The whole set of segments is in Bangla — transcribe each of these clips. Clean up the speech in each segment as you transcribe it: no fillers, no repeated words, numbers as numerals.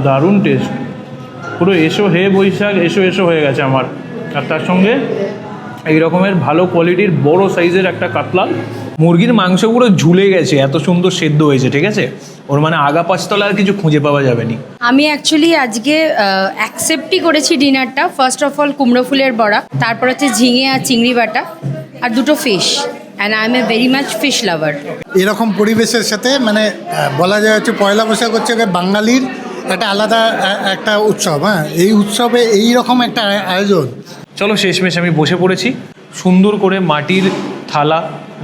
দারুণ টেস্ট, পুরো এসো হে বৈশাখ এসো এসো হয়ে গেছে আমার। আর তার সঙ্গে এই রকমের ভালো কোয়ালিটির বড় সাইজের একটা কাতলা। মুরগির মাংস পুরো ঝুলে গেছে, এত সুন্দর সেদ্ধ হয়েছে, ঠিক আছে? ওর মানে আগা পাঁচতলা আর কিছু খুঁজে পাওয়া যাবে না। আমি অ্যাকচুয়ালি আজকে অ্যাকসেপ্টই করেছি ডিনারটা। ফার্স্ট অফ অল কুমড়ো ফুলের বড়া, তারপর হচ্ছে ঝিঙে আর চিংড়ি বাটা, আর দুটো fish. And I M a very much fish লাভার। এরকম পরিবেশের সাথে মানে বলা যায় হচ্ছে পয়লা বৈশাখ হচ্ছে বাঙালির একটা আলাদা একটা উৎসব। হ্যাঁ, এই উৎসবে এই রকম একটা আয়োজন। চলো শেষমেশ আমি বসে পড়েছি, সুন্দর করে মাটির থালা,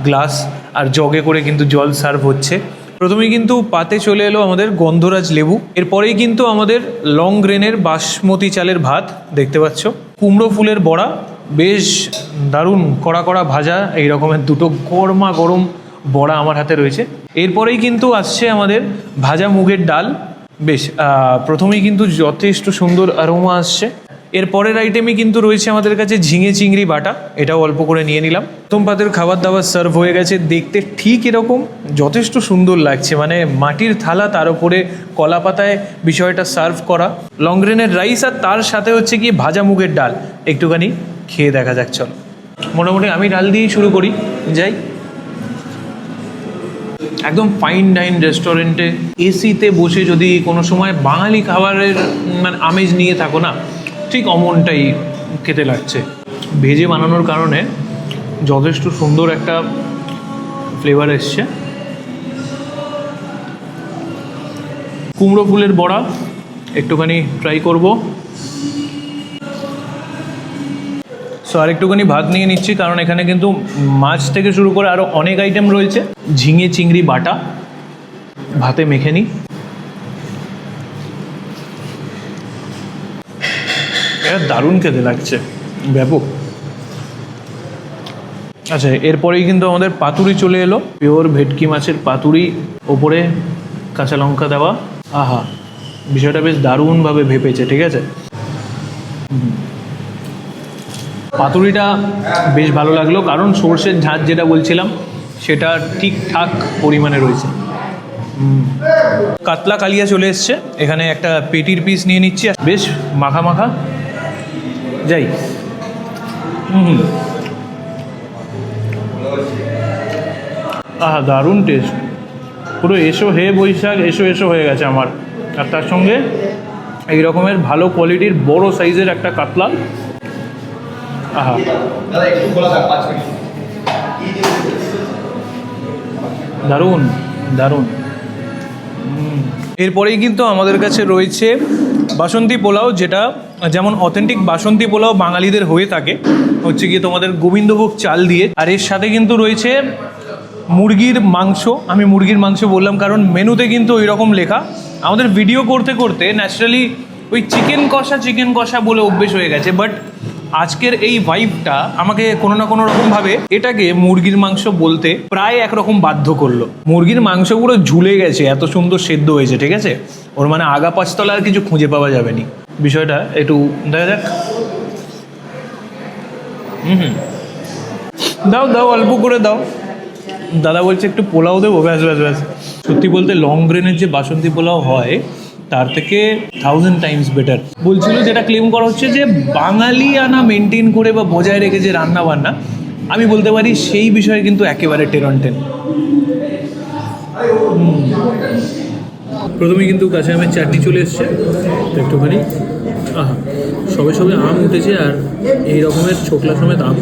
গ্লাস আর জগে করে কিন্তু জল সার্ভ হচ্ছে। প্রথমেই কিন্তু পাতে চলে এলো আমাদের গন্ধরাজ লেবু, এরপরেই কিন্তু আমাদের লং গ্রেনের বাসমতি চালের ভাত দেখতে পাচ্ছ, কুমড়ো ফুলের বড়া, বেশ দারুণ কড়া কড়া ভাজা, এই রকমের দুটো গরমা গরম বড়া আমার হাতে রয়েছে। এরপরেই কিন্তু আসছে আমাদের ভাজা মুগের ডাল, বেশ প্রথমেই কিন্তু যথেষ্ট সুন্দর অ্যারোমা আসছে। এরপরের আইটেমই কিন্তু রয়েছে আমাদের কাছে ঝিঙে চিংড়ি বাটা, এটাও অল্প করে নিয়ে নিলাম। প্রথম পাতের খাবার দাবার সার্ভ হয়ে গেছে, দেখতে ঠিক এরকম, যথেষ্ট সুন্দর লাগছে, মানে মাটির থালা, তার উপরে কলা পাতায় বিষয়টা সার্ভ করা, লং গ্রেনের রাইস, আর তার সাথে হচ্ছে কি ভাজা মুগের ডাল। একটুখানি খেয়ে দেখা যাক, চলো। মোটামুটি আমি ডাল দিয়েই শুরু করি, যাই। একদম ফাইন ডাইন রেস্টুরেন্টে এসিতে বসে যদি কোনো সময় বাঙালি খাবারের মানে আমেজ নিয়ে থাকো না, ঠিক অমনটাই খেতে লাগছে। ভেজে বানানোর কারণে যথেষ্ট সুন্দর একটা ফ্লেভার এসছে। কুমড়ো ফুলের বড়া একটুখানি ট্রাই করব। সো আর একটুখানি ভাত নিয়ে নিচ্ছি, কারণ এখানে কিন্তু মাছ থেকে শুরু করে আরও অনেক আইটেম রয়েছে। ঝিঙে চিংড়ি বাটা ভাতে মেখে নিই। এটা দারুণ খেতে লাগছে, ব্যাপক। আচ্ছা, এরপরেই কিন্তু আমাদের পাতুরি চলে এলো, পিওর ভেটকি মাছের পাতুরি, ওপরে কাঁচা লঙ্কা দেওয়া। আহা, বিষয়টা বেশ দারুণভাবে ভেপেছে, ঠিক আছে? পাতুরিটা বেশ ভালো লাগলো, কারণ সর্ষের ঝাঁঝ যেটা বলছিলাম সেটা ঠিকঠাক পরিমাণে রয়েছে। কাতলা কালিয়া চলে এসছে, এখানে একটা পেটির পিস নিয়ে নিচ্ছি, বেশ মাখা মাখা, যাই। আহা, দারুণ টেস্ট, পুরো এসো হে বৈশাখ এসো এসো হয়ে গেছে আমার। আর তার সঙ্গে এই রকমের ভালো কোয়ালিটির বড় সাইজের একটা কাতলা। আহা, দারুণ দারুণ। এরপরেই কিন্তু আমাদের কাছে রয়েছে বাসন্তী পোলাও, যেটা যেমন অথেন্টিক বাসন্তী পোলাও বাঙালিদের হয়ে থাকে, হচ্ছে গিয়ে তোমাদের গোবিন্দভোগ চাল দিয়ে। আর এর সাথে কিন্তু রয়েছে মুরগির মাংস। আমি মুরগির মাংস বললাম কারণ মেনুতে কিন্তু ওই রকম লেখা। আমাদের ভিডিও করতে করতে ন্যাচারালি ওই চিকেন কষা বলে অভ্যেস হয়ে গেছে, বাট আজকের এই ভাইবটা আমাকে কোনো না কোনো রকমভাবে এটাকে মুরগির মাংস বলতে প্রায় একরকম বাধ্য করলো। মুরগির মাংস পুরো ঝুলে গেছে, এত সুন্দর সেদ্ধ হয়েছে, ঠিক আছে? ওর মানে আগা পাঁচতলা আর কিছু খুঁজে পাওয়া যাবে না। বিষয়টা একটু দেখা যাক। দাও দাও, অল্প করে দাও। দাদা বলছে একটু পোলাও দেবো, ব্যাস ব্যাস ব্যাস। সত্যি বলতে লং গ্রেনের যে বাসন্তী পোলাও হয় তার থেকে 1000 টাইমস বেটার। বলছিল, যেটা ক্লেম করা হচ্ছে যে বাঙালি আনা মেনটেন করে বা বজায় রেখে যে রান্না বান্না, আমি বলতে পারি সেই বিষয়ে কিন্তু একেবারে টেন। প্রথমে কিন্তু কাঁচা আমের চাটনি চলে এসছে, একটুখানি। আহা, সবে সবে আম উঠেছে, আর এই রকমের ছোকলা সমেত আম।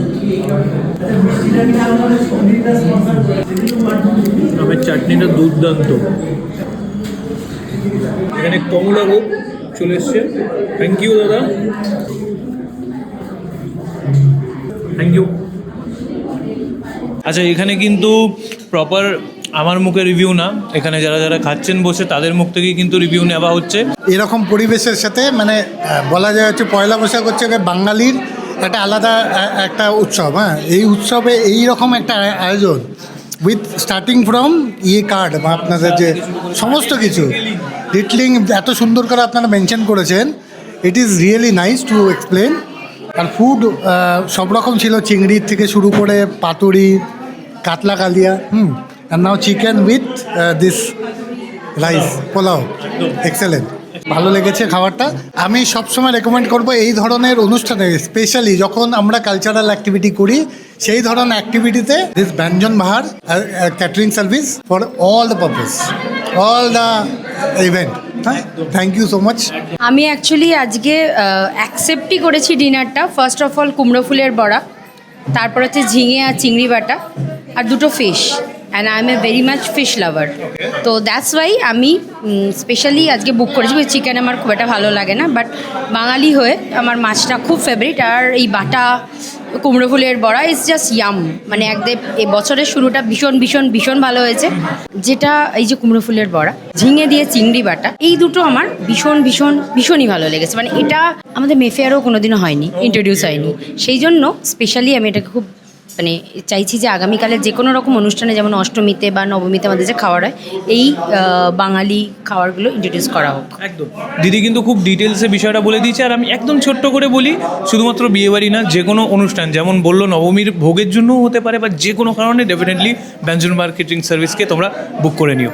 আমের চাটনিটা দুর্দান্ত। এখানে কমলা ভোগ চলে এসছে, থ্যাংক ইউ দাদা, থ্যাংক ইউ। আচ্ছা, এখানে কিন্তু প্রপার আমার মুখে রিভিউ না, এখানে যারা যারা খাচ্ছেন বসে তাদের মুখ থেকেই কিন্তু রিভিউ নেওয়া হচ্ছে। এরকম পরিবেশের সাথে মানে বলা যায় হচ্ছে পয়লা বৈশাখ হচ্ছে বাঙালির একটা আলাদা একটা উৎসব। হ্যাঁ, এই উৎসবে এই রকম একটা আয়োজন, উইথ স্টার্টিং ফ্রম কার্ড বা আপনাদের যে সমস্ত কিছু ডিটেলিং এত সুন্দর করে আপনারা মেনশন করেছেন, it is really nice to explain. আর ফুড সব রকম ছিল, চিংড়ির থেকে শুরু করে পাতুরি, কাতলা কালিয়া, and now chicken with this rice pulao. Excellent. ভালো লেগেছে খাবারটা। আমি সবসময় রেকমেন্ড করব এই ধরনের অনুষ্ঠানে, স্পেশালি যখন আমরা কালচারাল অ্যাক্টিভিটি করি, সেই ধরনের অ্যাক্টিভিটিতে this Byanjan Bahar catering service for all the purpose, all the event. হ্যাঁ, থ্যাংক ইউ সো মাচ। আমি অ্যাকচুয়ালি আজকে অ্যাকসেপ্টই করেছি ডিনারটা। ফার্স্ট অফ অল কুমড়ো ফুলের বড়া, তারপর হচ্ছে ঝিঙে আর চিংড়ি বাটা, আর দুটো fish. And I M a very much fish লাভার, তো দ্যাটস ওয়াই আমি স্পেশালি আজকে বুক করেছি। চিকেন আমার খুব একটা ভালো লাগে না, বাট বাঙালি হয়ে আমার মাছটা খুব ফেভারিট। আর এই বাটা কুমড়ো ফুলের বড়া ইজ জাস্ট ইয়াম, মানে একদম এই বছরের শুরুটা ভীষণ ভীষণ ভীষণ ভালো হয়েছে। যেটা এই যে কুমড়ো ফুলের বড়া, ঝিঙে দিয়ে চিংড়ি বাটা, এই দুটো আমার ভীষণ ভীষণ ভীষণই ভালো লেগেছে। মানে এটা আমাদের মেফেয়ারও কোনোদিনও হয়নি, ইন্ট্রোডিউস হয়নি, সেই জন্য স্পেশালি আমি এটাকে খুব মানে চাইছি যে আগামীকালের যে কোনো রকম অনুষ্ঠানে, যেমন অষ্টমীতে বা নবমীতে আমাদের যে খাবার হয়, এই বাঙালি খাবারগুলো ইন্ট্রোডিউস করা হোক। একদম, দিদি কিন্তু খুব ডিটেলসে বিষয়টা বলে দিয়েছে। আর আমি একদম ছোট্ট করে বলি, শুধুমাত্র বিয়েবাড়ি না, যে কোনো অনুষ্ঠান, যেমন বললো নবমীর ভোগের জন্যও হতে পারে, বা যে কোনো কারণে ডেফিনেটলি ব্যঞ্জন বাহার কেটারিং সার্ভিসকে তোমরা বুক করে নিও।